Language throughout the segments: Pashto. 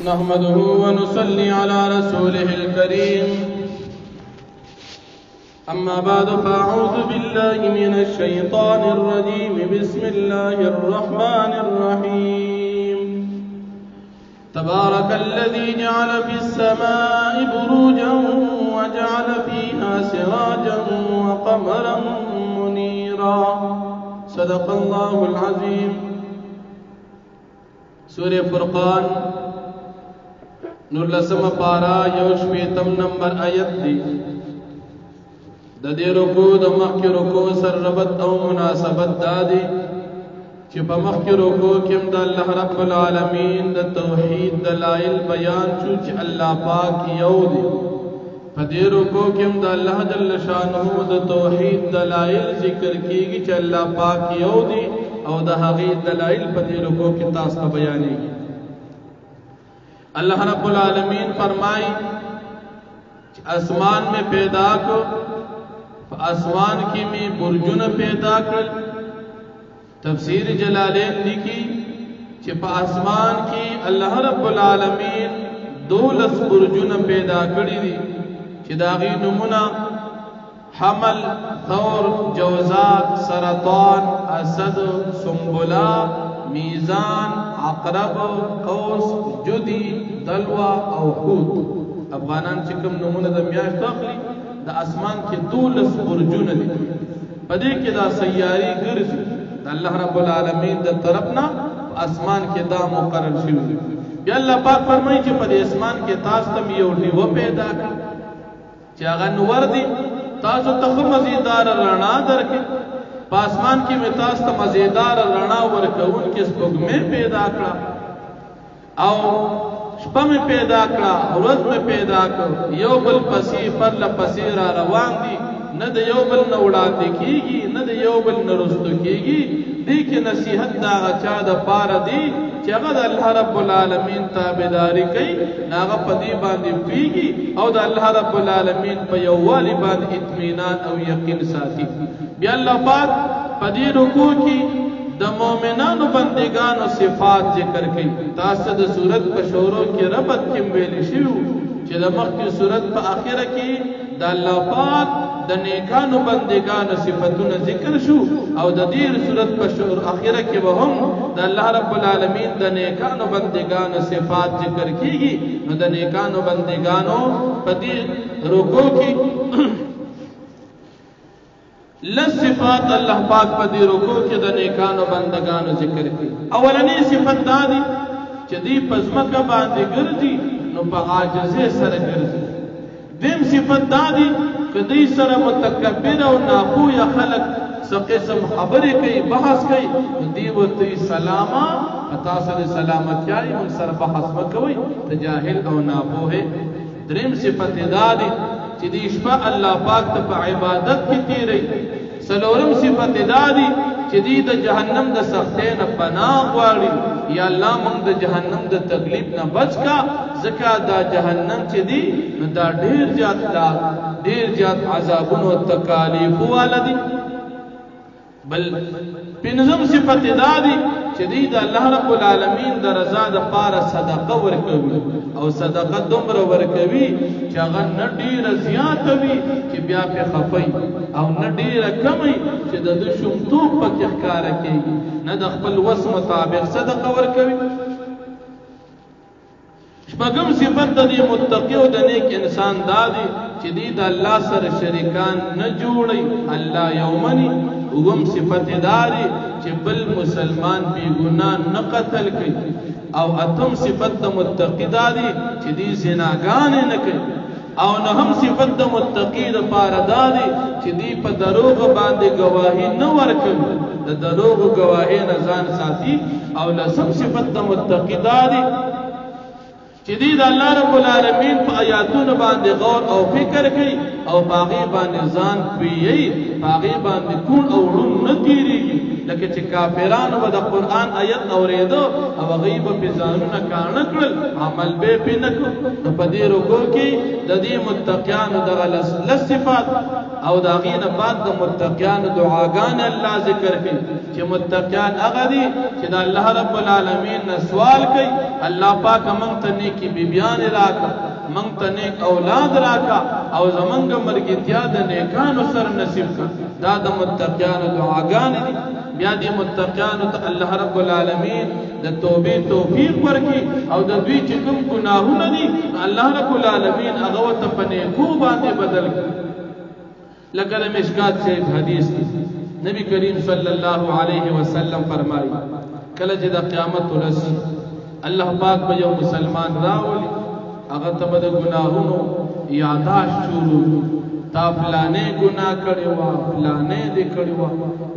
نحمده ونصلي على رسوله الكريم أما بعد فأعوذ بالله من الشيطان الرجيم بسم الله الرحمن الرحيم تبارك الذي جعل في السماء بروجا وجعل فيها سراجا وقمرا منيرا صدق الله العظيم سورة فرقان نورلسم پارا یوشویتم نمبر آیت دی ددی رکو د مخی رکو سر ربط او مناسبت دادی چی پا مخی رکو کم دا اللہ رب العالمین دا توحید دلائل بیان چو چی اللہ پاک یو دی پا دی رکو کم دا اللہ جل شانہ دا توحید دلائل ذکر کیگی چی اللہ پاک یو دی او دا حقید دلائل پا دی رکو کی تاستا بیانی گی اللہ رب العالمین فرمائی اسمان میں پیدا کو آسمان کی میں برجن پیدا کر تفسیر جلالین لکھی چپ آسمان کی اللہ رب العالمین 12 برجن پیدا کری دی چداغی نمونہ حمل ثور جوزات سرطان اسد سنبلا میزان عقرب قوس جدی دلوہ او حوت افغانان چکم نمونہ دا میاشت اخلی دا اسمان کی 12 برجون دی پدے کی دا سیاری گرزی دا اللہ رب العالمین دا طرفنا اسمان کی دا مقرر شروع دی یا اللہ پاک فرمائی چی پدے اسمان کی تاستم یوٹی و پیدا کر چی آغا نور دی تاسو تخ مزیدار رنا در کے پا اسمان کی میں تاست مزیدار رنا ورکون کس پگمیں پیدا کرا او شپا میں پیدا کرا روز میں پیدا کر یو بل پسی پر لپسی را روان دی ند یو بل نوڑان دی کی گی ند یو بل نرستو کی گی دی کی نصیحت دا غچا دا پار دی چی اگا دا اللہ رب العالمین تابداری کئی ناغا پا دی باندی پیگی او دا اللہ رب العالمین پا یوالی باند اطمینان او یقین ساتی بیا اللہ پاک پا دی رکو کی دا مومنان و بندگان و صفات ذکر کی تاسد صورت پا شوروں کی ربط کم ویلی شیو چی دا مخ کی صورت پا آخر کی دا اللہ پاک دا نیکان و بندگان و صفتون ذکر شو او دا دیر صورت پا شور آخر کی وهم دا اللہ رب العالمین دا نیکان و بندگان و صفات ذکر کی گی دا نیکان و بندگانو پا دیر رکو کی لس صفات اللہ پاک پا دی رکو کی دا نیکان و بندگان و ذکر کی اولنی صفت دا دی چی دی پزمک باندی گرزی نو پا عاجزے سر گرزی دیم صفت دا دی کہ دی سر متکبر و ناپو یا خلق سا قسم خبری کئی بحث کئی دی و تی سلاما اتا سر سلامت یای من سر بحث مکوئی تجاہل او ناپو ہے دریم صفت دا دی چی دی شپا اللہ پاک تا پا عبادت کی تیرئی سلورم صفت دا دی چی دی دا جہنم دا سختین پناہ واری یا اللہ منگ دا جہنم دا تکلیف نا بچ کا زکا دا جہنم چی دی دا دیر جات عذابون و تکالیف والا دی بل پنزم صفت دا دی چی دی دا اللہ رب العالمین دا رضا دا پارا صدقہ ورکوی او صدقہ دمر ورکوی چی اگر نڈیر زیادوی چی بیا پی خفی او نڈیر کمی چی دا دو شمتوب پا کخکارا کی ند اخبر وس مطابق صدقہ ورکوی شپگم صفت دا دی متقی و دا نیک انسان دا دی چی دی دا اللہ سر شرکان نجوڑی اللہ یومنی اگم صفت داری چی بل مسلمان بی گناہ نقتل کی او اتم صفت دا متقی داری چی دی زناگان نکی او نهم صفت دا متقی دا پارداری چی دی پا دروغ باندے گواہی نور کن دا دروغ گواہی نزان ساتی او لسم صفت دا متقی داری چی دی دا اللہ رب العالمین پا آیاتون باندے غور او فکر کی او باغی باندے زان پیئی باغی باندے کون او رن نتیری گی لیکن چی کافران و دا قرآن آیت اوریدو او غیب پی زانون کانکرل عمل بے پی نکو پا دی رکو کی دا دی متقیان دا لس صفات او دا غین بعد د متقیان دعاګان الله ذکر کوي چې متقیان هغه دي چې د الله رب العالمین نه سوال کوي الله پاک موږ ته نیکی بیبیان راکا موږ ته نیک اولاد راکا او زمونږ مرګتیا د نیکانو سر نصیب کا دا د متقیان دعاګان دي بیا دې متقیان ته الله رب العالمین د توبې توفیق ورکړي او د دوی چې کوم ګناهونه دي الله رب العالمین هغه ته په نیکو باندې بدل کړي لکه د مشکات سے حدیث دی نبی کریم صلی اللہ علیہ وسلم فرمائی کله چې د قیامت ورځ الله پاک به یو مسلمان راولي هغه ته به د ګناهونو یاداش شروع تا فلانه ګناه کړی و فلانه دې کړی و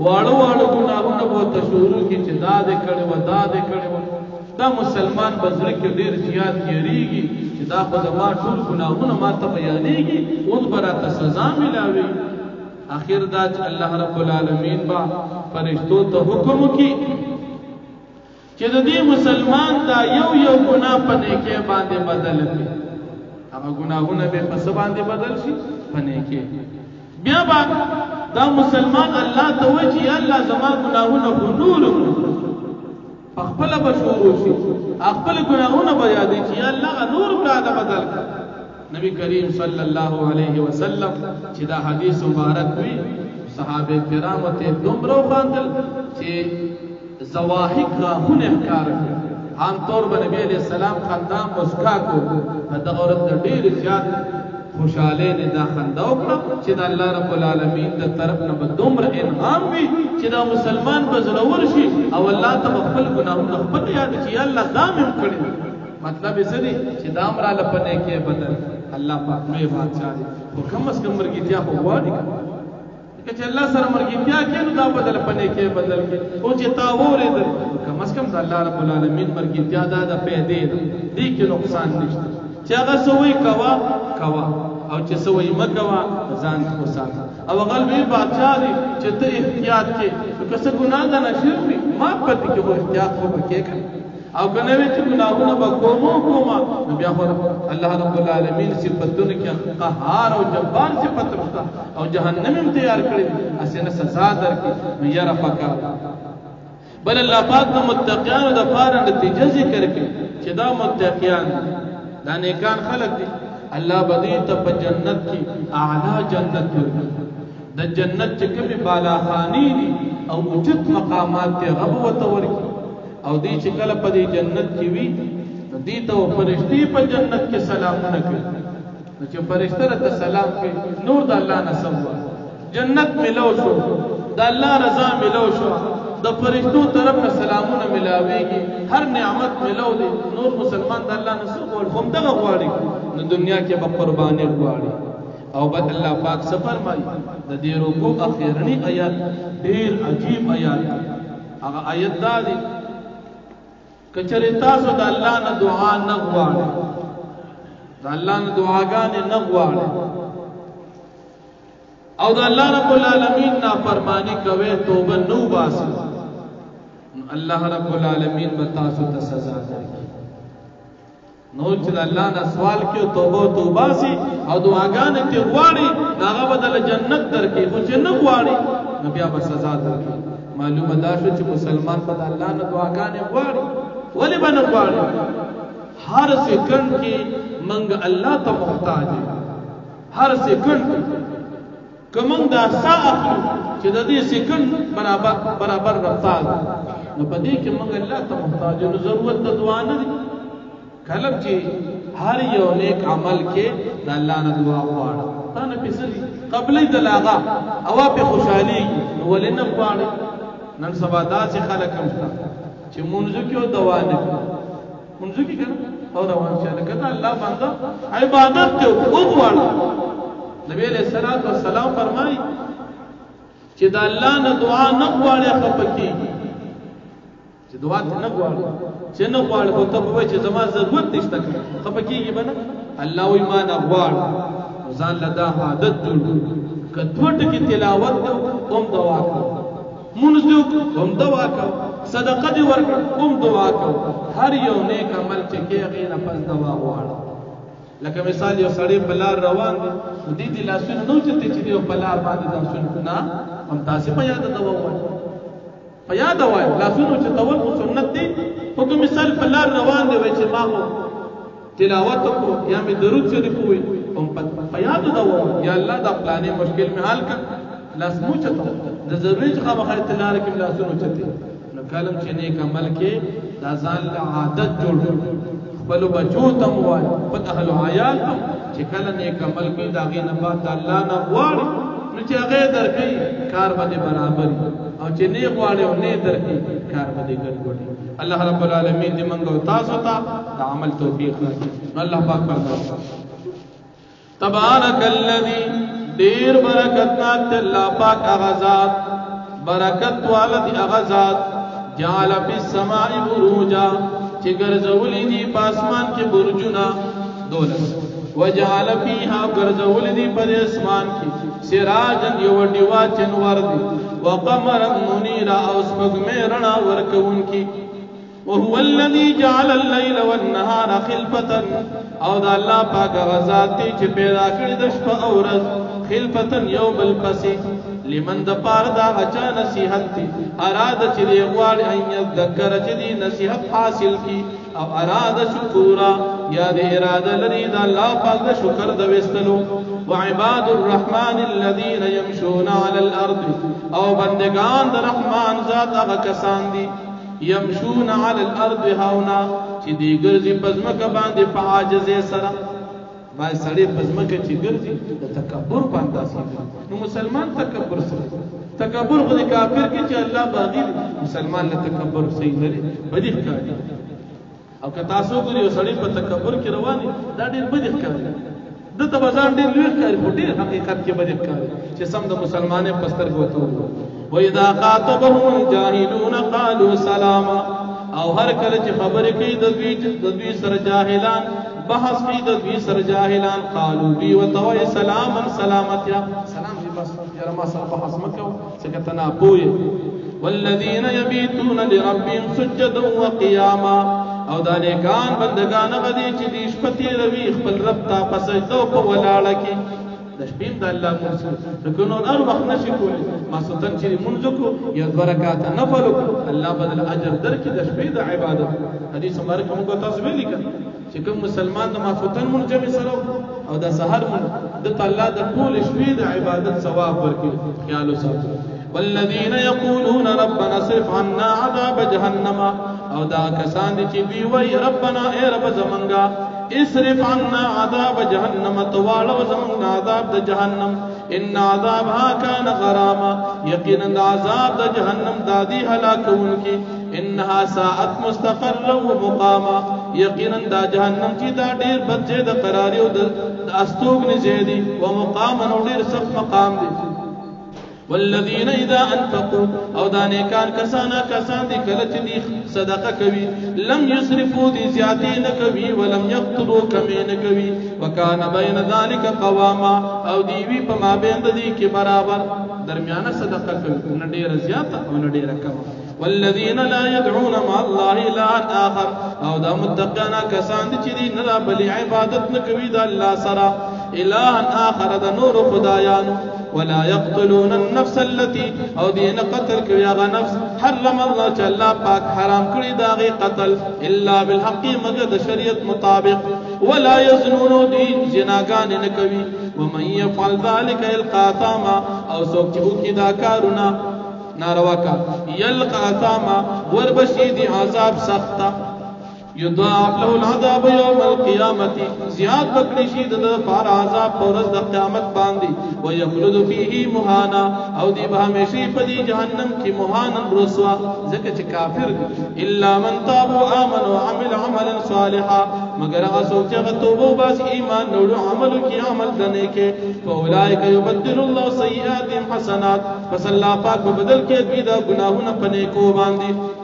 واړو واړو ګناهونه به ته شروع کی چې دا دې کړی و دا دې کړی و دا مسلمان بزرګ کې ډیر زیات کیږي چې دا خو ما ټول ګناهونه ما ته بیانېږي اوس براته سزا ملاوي اخر دا چې الله رب العالمین با فرشتو ته حکم وکي چې د دې مسلمان دا یو یو ګناه په نیکه باندې بدل کړي هغه ګناهونه به په څه باندې بدل شي په نیکه بیا با دا مسلمان الله ته وایي الله زما ګناهونه نور خپل بشورو شي خپل ګناهونه به یاد شي الله نور کړه بدل کړه نبی کریم صلی الله علیه وسلم چې دا حدیث مبارک وی صحابه کرام ته دومره خواندل چې زواحق راهونه ښکار عام طور باندې نبی علیہ السلام خندا مسکا کو دا عورت ډیر زیات خوشاله نه دا خندا وکړه چې د الله رب العالمین د طرف نه به دومره انعام وي چې دا مسلمان به ضرور شي او الله ته خپل ګناهونه خپل یاد شي الله ځامن کړي مطلب یې څه دی چې دا امر لپاره کې بدل الله پاک مې بادشاہ دی او کم از کم مرګتیا خو غواړي چې الله سره مرګتیا کې نو دا بدل پنه کې بدل کې او چې تا وره دل کم از کم د الله رب العالمین مرګتیا دا د پیدې دی کې نقصان نشته چې هغه سوې کوا او چې سوې مکوا ځان کو ساته او قلبي بادشاہ دی چې ته احتیاط کې که څه ګناه نه نشي ما پته کې وو احتیاط خو کې کوي او کنه وی چې ګناهونه به کومه نو بیا خو الله رب العالمین صفاتونه کې قهار او جبار صفات رستا او جهنم هم تیار کړی اسنه سزا درکې نو یا رفقا بل الله پاک د متقیانو د فار نتیجه ذکر کړي چې دا متقیان دا نیکان خلق دي الله بدی ته په جنت کې اعلی جنت ورکړي د جنت چې کومه بالا خانی دي او اوچت مقامات ته غبوت ورکړي او دی چې کله په دې جنت کې وي دی ته فرشتي په جنت کې سلامونه کوي چې فرشتي ته سلام کوي نور د الله نسب جنت ملو شو د الله رضا ملو شو د فرشتو طرف نه سلامونه ملاويږي هر نعمت ملو دي نور مسلمان د الله نسب او هم دغه غواړي نو دنیا کې به قرباني غواړي او بد الله پاک سفر مای د دې رکوع اخیرنی آیات ډیر عجیب آیات هغه آیت دا دي کچره تاسو د الله نه دعا نه غواړئ د الله نه دعاګانې نه غواړئ او د الله رب العالمین نافرمانی کوي توبه نو باسي الله رب العالمین به تاسو ته سزا درکړي نو چې د الله نه سوال کوي توبه سي او دعاګانې ته غواړي هغه بدل جنت درکړي خو چې نه غواړي نو بیا به سزا درکړي معلومه ده چې مسلمان په الله نه دعاګانې غواړي ولی بنا غواړي هر سکند کې منګ الله ته محتاج هر سکند کوم دا سا اخلو چې د دې سکند برابر رفتار نو په دې کې منګ الله ته محتاج نو ضرورت د دعا نه دي کله چې هر یو نیک عمل کې د الله نه دعا غواړي تا نه پېسې قبلې د لاغا او په خوشحالي ولنه غواړي نن سبا داسې خلک هم چې منځ کې او دوا نه منځ کې کنه او روان شه لکه الله بنده عبادت ته وغواړي نبی علیہ الصلوۃ والسلام فرمایي چې د الله نه دعا نه غواړي خپکی چې دعا نه غواړي چې نه غواړي خو ته به چې زما ضرورت نشته خپکیږي بنه الله وي ما نه غواړي ځان لدا عادت جوړ کټوټ کی تلاوت کوم دعا کوم منځ کوم دعا کوم صدقه دی ورکړه کوم دعا کوم هر یو نیک عمل چې کې غیر پس دعا غواړي لکه مثال یو سړی په لار روان دی دې لاسونه نو چته چې دی په لار باندې لاسونه نه هم تاسو په یاد دا وایي په یاد وایي لاسونه چې تول سنت دی په کوم مثال په لار روان دی وای چې ما تلاوت کو یا می درود شریف وي هم په یاد دا وایي یا الله دا پلانې مشکل می حل کړ لاس مو چته د ضروري څخه مخه تلار کې لاسونه چته نو کلم چې نیک عمل کې دا ځان عادت جوړ خپل بچو تم وای په اهل عیال تم چې کله نیک عمل کوي دا غي نه بعد الله نه غواړي نو چې هغه درکې کار باندې برابر او چې نه غواړي او نه درکې کار باندې ګډوډي الله رب العالمین دې منګو تاسو ته د عمل توفیق راکړي الله پاک فرمایي تبارک الذی دیر برکتناک الله پاک اغزاد برکت والد اغزاد جعل فی السماء بروجا چې ګرځولې دي په اسمان کې برجونه دولس وجعل فيها ګرځولې دي په اسمان کې سراجن یو ډیوا چنور دي وقمرا منيرا او سپګمې رڼا ورکوونکی وهو الذي جعل الليل والنهار خلفة او دا الله پاک غزاد دي چې پیدا کړی د شپه او ورځ خلفة یوم الفسي لمن د پار دا اچا نصیحت تی اراده چې دی غواړي ان یذکر چې دی نصیحت حاصل کی او اراده شکورا یا دی اراده لري دا الله پاک د شکر د وستلو وعباد الرحمن الذين يمشون على الارض او بندگان د رحمان ذات هغه کسان دي يمشون على الارض هاونا چې دی ګرځي پزمکه باندې په عاجزه سره باید سړی پزمکه چې ګرځي د تکبر په اندازې نو مسلمان تکبر سره تکبر خو د کافر کې چې الله باغی مسلمان له تکبر صحیح لري بدی ښکاري او که تاسو ګورئ یو سړی په تکبر کې روان دا ډېر بدی ښکاري د تبازان ډېر لوی ښکاري خو ډېر حقیقت کې بدی ښکاري چې سم د مسلمانې پستر ګوتو وإذا خاطبهم الجاهلون قالوا سلاما او هر کله چې خبرې کوي د دوی سره جاهلان بحث کی د دوی سر جاهلان قالو بی وتوي سلاما سلامتیا سلام دی بس یاره ما سره بحث مکو څنګه تنا پوي والذین یبیتون لربهم سجدا وقیاما او دا نیکان بندگان غدي چې د شپتي روي خپل رب ته پسجدو په ولاړه کې د شپیم د الله مرسل دغه هر وخت نشي کولی ما ستن چې منځ کو یا برکات نفل الله بدل اجر درکې د شپې د عبادت حدیث مبارک موږ تاسو ویل کړه چې کوم مسلمان د مافتن منجم سره او د سحر من د الله د ټول شپې د عبادت ثواب ورکړي خیال وساتو والذین یقولون ربنا اصرف عنا عذاب جهنم او دا کسان دي چې وی وای ربنا ای رب زمنګا اصرف عنا عذاب جهنم طوال وزمن عذاب د جهنم ان عذابها كان غراما یقینا عذاب د جهنم دادی هلاکون کی انها ساعت مستقرا ومقاما یقینا دا جهنم چې دا ډیر بدجه د قراری او د استوګ نه زیدي ومقاما او ډیر سخت مقام دی والذین اذا انفقوا او دا نیکان کسان دي کله چې دي صدقه کوي لم يسرفوا دي زیاتی نه کوي ولم يقتلوا کمی نه کوي وکانه بین ذلك قواما او دی وی په مابین د دې کې برابر درمیانه صدقه کوي نه ډیر زیاته او نه ډیر کم والذین لا يدعون مع الله الا اخر او دا متقینا کسان دي چې دي نه بل عبادت نه کوي د الله سره اله اخر د نور خدایانو ولا يقتلون النفس التي او دين قتل کوي هغه نفس حرم الله تعالی پاک حرام کړی داغه قتل الا بالحق مگر د شریعت مطابق ولا يزنون دي جناګان نه کوي ومن يفعل ذلك يلقى ثاما او څوک چې وکي دا کارونه ناروا کا يلقى ثاما وربشي دي عذاب سخت يضاعف له العذاب يوم القيامة زیاد بکړي شي د فار عذاب پرز د قیامت باندې ويخلد فيه مهانا او دی به همیشه په دې جهنم کې مهانا رسوا ځکه چې کافر الا من تاب وامن وعمل عملا صالحا مگر هغه څوک چې توبه باس ایمان نور عمل کې عمل دنه کې فاولئک يبدل الله سیئاتهم حسنات پس الله پاک بدل کې دوی دا ګناهونه په نیکو باندې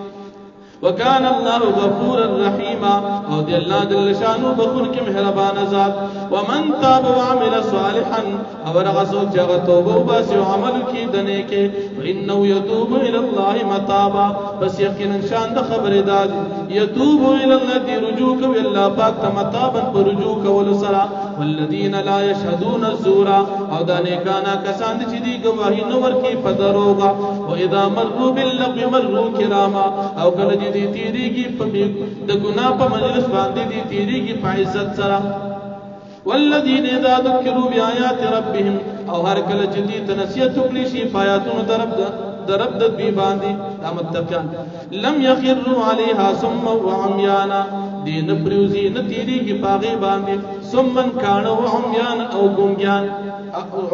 وكان الله غفورا رحيما او دي الله جل شانه بخون کې مهربان ذات. ومن تاب وعمل صالحا او رغسو جغ توبه وباس عمل کې دنه کې فانه يتوب الى الله متابا بس یقینا شان د خبر داد يتوب الى الذي رجوع کوي الله پاک ته متابا پر رجوع کول سره. والذین لا يشهدون الزور او دا نیکانا کسان چې دی گواهی نو ورکی په دروغه. واذا مروا باللغو مروا کراما او کله دې تیریږي په د ګناه په مجلس باندې دې تیریږي په عزت سره. والذین اذا ذکروا بآیات ربهم او هر کله چې دې تنسیت وکړي شي آیاتونو درب د بی باندې دا متقین لم يخروا عليها صما وعميانا دې نه پریوزي نه تیریږي پاغي باندې سمن کانو عميان او ګونګیان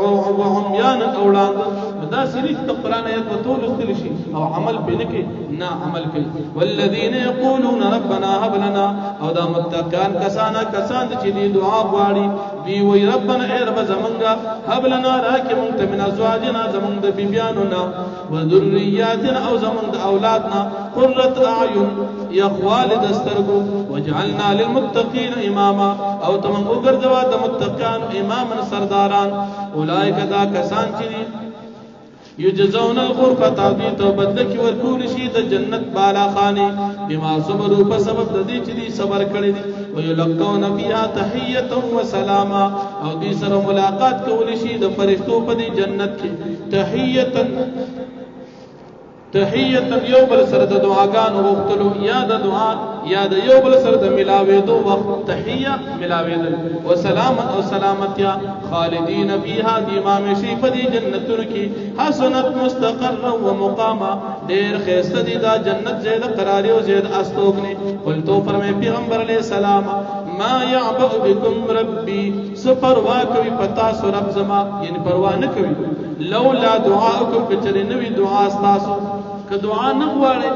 او عميان اولاد دا صرف د قران آیات په ټول استل شي او عمل به نه کوي نه عمل کوي. والذین یقولون ربنا هب لنا او دا متقین کسان چې دې دعا غواړي وی وی ربنا اے رب زمونږه هب لنا راکه مونږ ته من ازواجنا زمونږ د بیبیانو وذرياتنا او زمونږ د اولادنا قرة اعین یخوال دسترګو وجعلنا للمتقین اماما او تمن وګرځوا د متقین اماما سرداران. اولئک دا کسان چې یجزون الغرفة تو بدل کی ورکول شي د جنت بالا خانه بما صبروا په سبب د دې چې دې صبر کړی دي. ويلقون فيها تحيه وسلاما او دې سره ملاقات کول شي د فرشتو په دې جنت کې تحيه یو بل سره د دعاګانو وختلو یا د دعا یا د یو بل سره د ملاوېدو وخت تحيه ملاوېدل وسلام او سلامتیا. خالدین فیها دی امام شی په دې جنتونو کې حسنت مستقرا ومقاما ډېر خسته دي دا جنت زید قراری او زید استوګنی. قلتو فرمای پیغمبر علیہ السلام ما يعبأ بكم ربي سپروا کوي پتا سو رب زما یعنی پروا نه کوي لولا دعاءکم کچری نوی دعا استاسو که دعا نه غواړي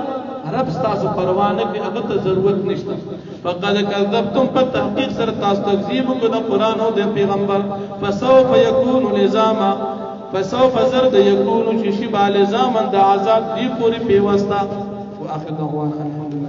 رب استاسو پروا نه کوي هغه ته ضرورت نشته. فقد كذبتم فتحقيق سر تاسو تکذیب کو د قران او د پیغمبر. فسوف يكون لزاما فسوف زرد يكون شبه لزاما د عذاب دی پوری پیوستا. واخر دعوانا الحمد لله.